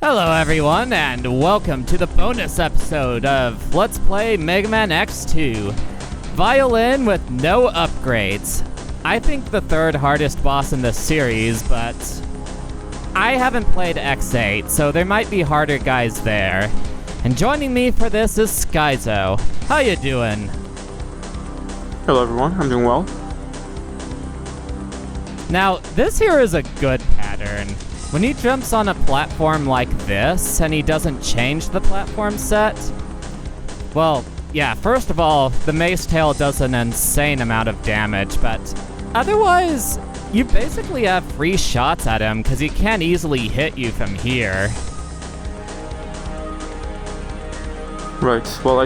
Hello everyone, and welcome to the bonus episode of Let's Play Mega Man X2. Violin with no upgrades. I think the third hardest boss in the series, but I haven't played X8, so there might be harder guys there. And joining me for this is Skyzo. How you doing? Hello everyone, I'm doing well. Now, this here is a good pattern. When he jumps on a platform like this, and he doesn't change the platform set, well, yeah, first of all, the Mace tail does an insane amount of damage, but otherwise, you basically have free shots at him, because he can't easily hit you from here. Right, well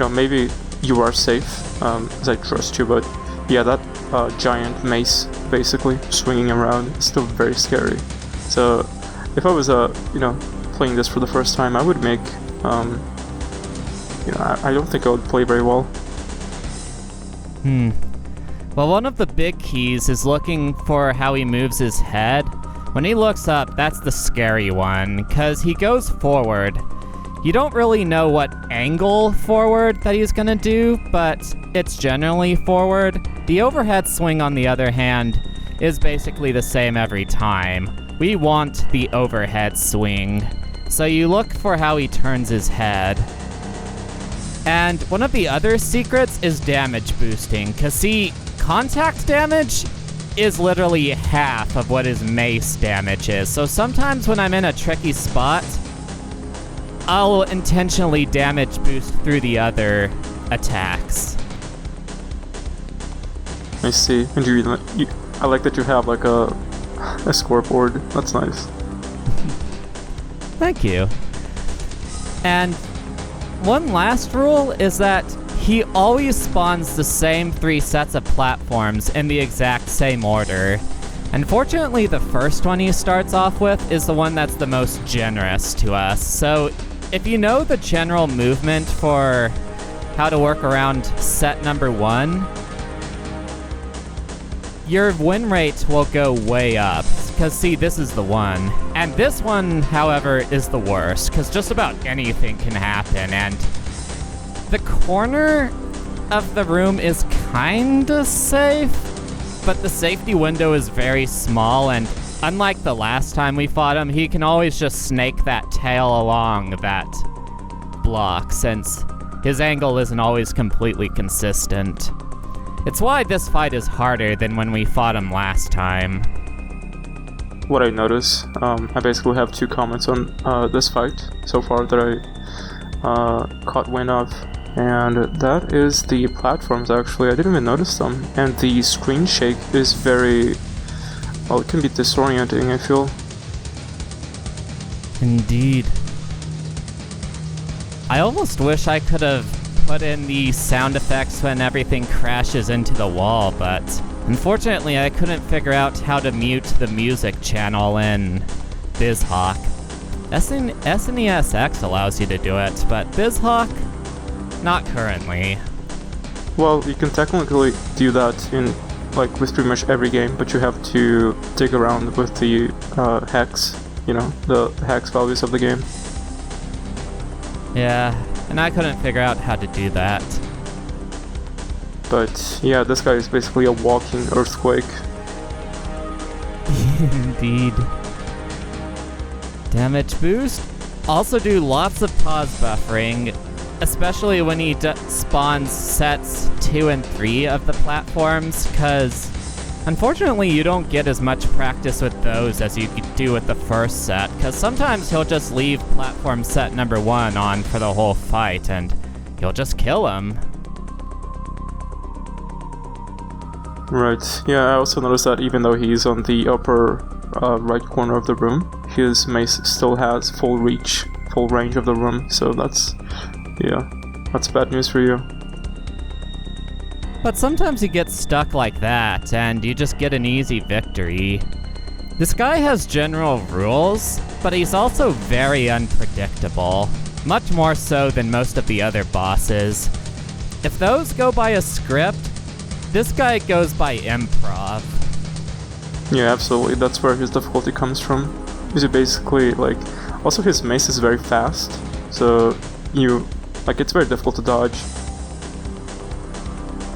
maybe you are safe, as I trust you, but yeah, that giant mace basically swinging around is still very scary. So if I was playing this for the first time, I would make I don't think I would play very well. Well, one of the big keys is looking for how he moves his head. When he looks up, that's the scary one, because he goes forward. You don't really know what angle forward that he's gonna do, but it's generally forward. The overhead swing, on the other hand, is basically the same every time. We want the overhead swing. So you look for how he turns his head. And one of the other secrets is damage boosting, because see, contact damage is literally half of what his mace damage is. So sometimes when I'm in a tricky spot, I'll intentionally damage boost through the other attacks. I see. And I like that you have like a scoreboard. That's nice. Thank you. And one last rule is that he always spawns the same 3 sets of platforms in the exact same order. Unfortunately, the first one he starts off with is the one that's the most generous to us. So if you know the general movement for how to work around set number 1, your win rate will go way up. Because see, this is the one. And this one, however, is the worst, because just about anything can happen, and the corner of the room is kinda safe, but the safety window is very small, and unlike the last time we fought him, he can always just snake that tail along that block, since his angle isn't always completely consistent. It's why this fight is harder than when we fought him last time. What I notice, I basically have 2 comments on this fight so far that I caught wind of, and that is the platforms. Actually, I didn't even notice them, and the screen shake is very, well, it can be disorienting, I feel. Indeed. I almost wish I could have put in the sound effects when everything crashes into the wall, but unfortunately I couldn't figure out how to mute the music channel in BizHawk. SNES X allows you to do it, but BizHawk, not currently. Well, you can technically do that in, like, with pretty much every game, but you have to dig around with the hex, the hex values of the game. Yeah, and I couldn't figure out how to do that. But yeah, this guy is basically a walking earthquake. Indeed. Damage boost. Also do lots of pause buffering, especially when he spawns sets 2 and 3 of the platforms, because unfortunately you don't get as much practice with those as you do with the first set, because sometimes he'll just leave platform set number 1 on for the whole fight, and you'll just kill him. Right, yeah, I also noticed that even though he's on the upper right corner of the room, his mace still has full range of the room, so that's bad news for you. But sometimes you get stuck like that, and you just get an easy victory. This guy has general rules, but he's also very unpredictable. Much more so than most of the other bosses. If those go by a script, this guy goes by improv. Yeah, absolutely. That's where his difficulty comes from. is you basically, like, also his mace is very fast, so it's very difficult to dodge.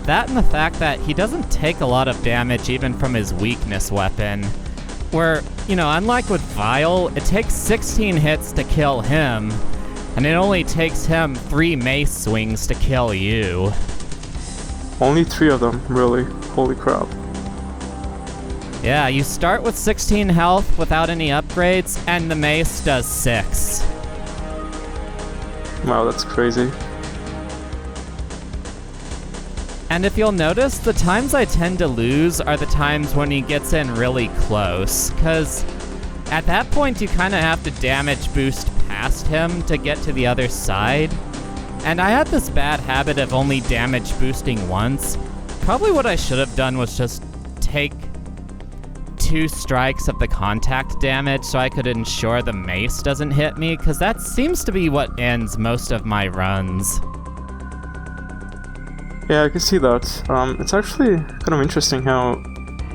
That and the fact that he doesn't take a lot of damage even from his weakness weapon. Where, unlike with Vile, it takes 16 hits to kill him, and it only takes him 3 mace swings to kill you. Only 3 of them, really. Holy crap. Yeah, you start with 16 health without any upgrades, and the mace does 6. Wow, that's crazy. And if you'll notice, the times I tend to lose are the times when he gets in really close, because at that point you kind of have to damage boost past him to get to the other side. And I had this bad habit of only damage boosting once. Probably what I should have done was just take 2 strikes of the contact damage so I could ensure the mace doesn't hit me, because that seems to be what ends most of my runs. Yeah, I can see that. It's actually kind of interesting how,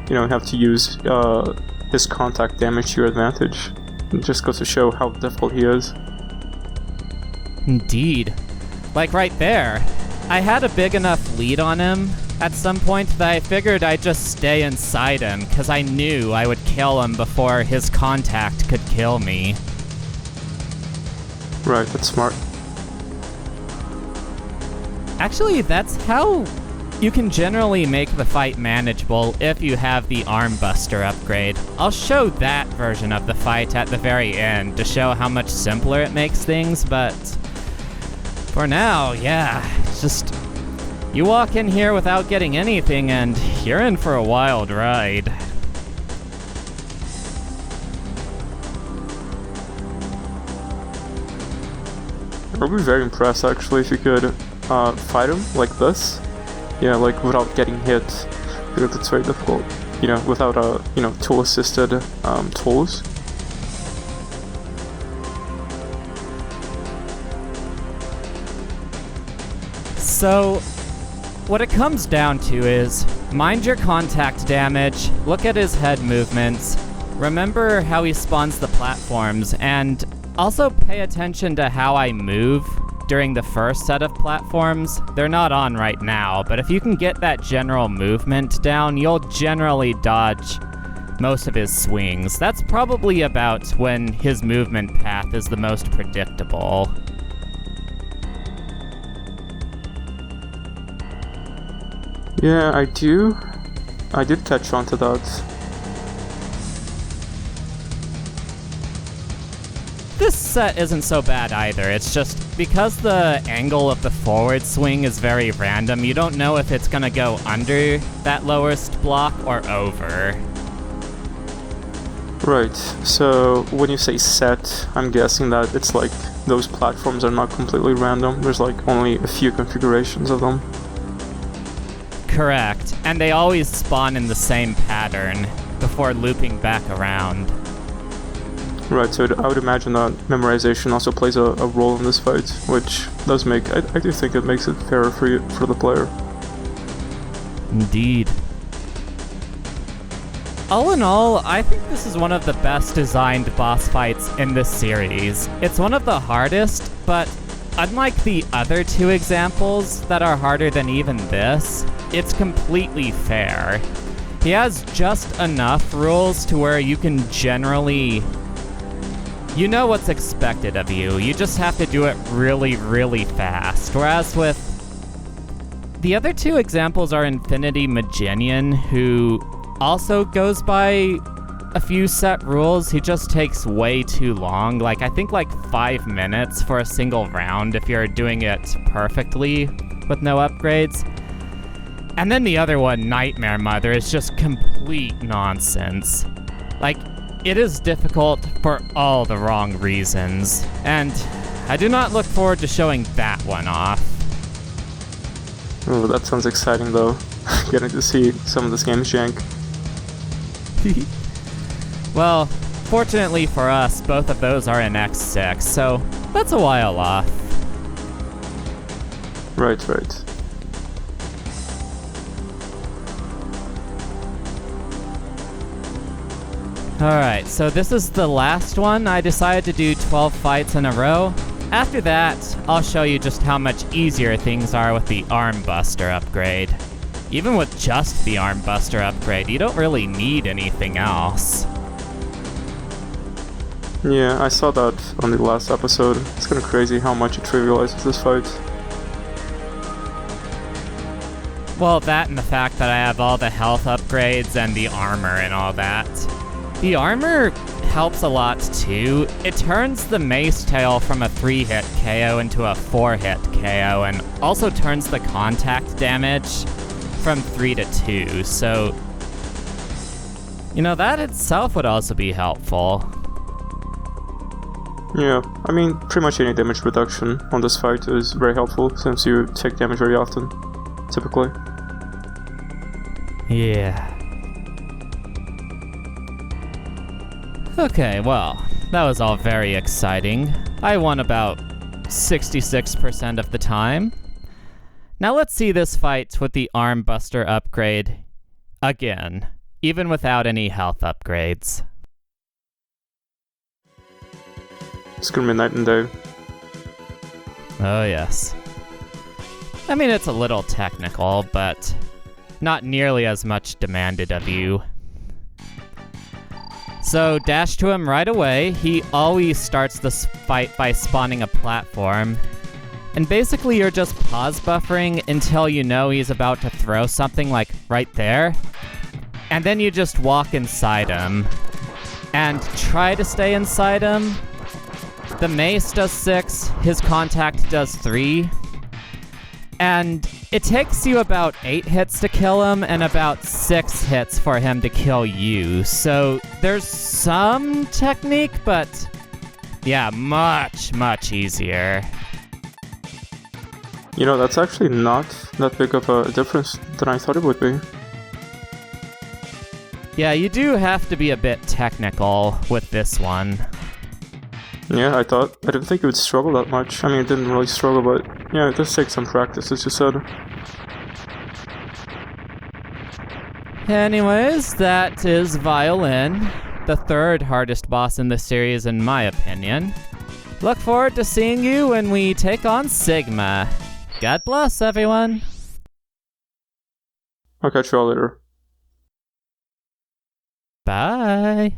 you have to use his contact damage to your advantage. It just goes to show how difficult he is. Indeed. Like right there, I had a big enough lead on him at some point that I figured I'd just stay inside him, because I knew I would kill him before his contact could kill me. Right, that's smart. Actually, that's how you can generally make the fight manageable if you have the Arm Buster upgrade. I'll show that version of the fight at the very end to show how much simpler it makes things, but for now, yeah, it's just you walk in here without getting anything and you're in for a wild ride. I'd be very impressed actually if you could fight him like this. Yeah, like without getting hit, because it's very difficult. Without tool-assisted tools. So, what it comes down to is, mind your contact damage, look at his head movements, remember how he spawns the platforms, and also pay attention to how I move during the first set of platforms. They're not on right now, but if you can get that general movement down, you'll generally dodge most of his swings. That's probably about when his movement path is the most predictable. Yeah, I did catch on to that. This set isn't so bad either. It's just because the angle of the forward swing is very random, you don't know if it's gonna go under that lowest block or over. Right, so when you say set, I'm guessing that it's like those platforms are not completely random. There's like only a few configurations of them. Correct, and they always spawn in the same pattern before looping back around. Right, so I would imagine that memorization also plays a role in this fight, which does make, I do think it makes it fairer for the player. Indeed. All in all, I think this is one of the best designed boss fights in this series. It's one of the hardest, but unlike the other 2 examples that are harder than even this, it's completely fair. He has just enough rules to where you can generally... You know what's expected of you. You just have to do it really, really fast. Whereas with the other 2 examples are Infinity Maginian, who also goes by a few set rules. He just takes way too long. I think 5 minutes for a single round if you're doing it perfectly with no upgrades. And then the other one, Nightmare Mother, is just complete nonsense. It is difficult for all the wrong reasons, and I do not look forward to showing that one off. Oh, that sounds exciting though. Getting to see some of this game's jank. Well, fortunately for us, both of those are in X6, so that's a while off. Right. Alright, so this is the last one. I decided to do 12 fights in a row. After that, I'll show you just how much easier things are with the Arm Buster upgrade. Even with just the Arm Buster upgrade, you don't really need anything else. Yeah, I saw that on the last episode. It's kinda crazy how much it trivializes this fight. Well, that and the fact that I have all the health upgrades and the armor and all that. The armor helps a lot too. It turns the Mace tail from a 3-hit KO into a 4-hit KO, and also turns the contact damage from 3 to 2, so... You know, that itself would also be helpful. Yeah, I mean, pretty much any damage reduction on this fight is very helpful, since you take damage very often, typically. Yeah. Okay, well, that was all very exciting. I won about 66% of the time. Now let's see this fight with the Arm Buster upgrade again, even without any health upgrades. It's gonna be night and day. Oh yes. I mean, it's a little technical, but not nearly as much demanded of you. So dash to him right away. He always starts this fight by spawning a platform. And basically you're just pause buffering until you know he's about to throw something like right there. And then you just walk inside him. And try to stay inside him. The Mace does 6, his contact does 3. And it takes you about 8 hits to kill him and about 6 hits for him to kill you. So there's some technique, but yeah, much, much easier. You know, that's actually not that big of a difference than I thought it would be. Yeah, you do have to be a bit technical with this one. Yeah, I didn't think it would struggle that much. I mean, it didn't really struggle, but yeah, it does take some practice, as you said. Anyways, that is Violen, the 3rd hardest boss in the series in my opinion. Look forward to seeing you when we take on Sigma. God bless, everyone. I'll catch you all later. Bye.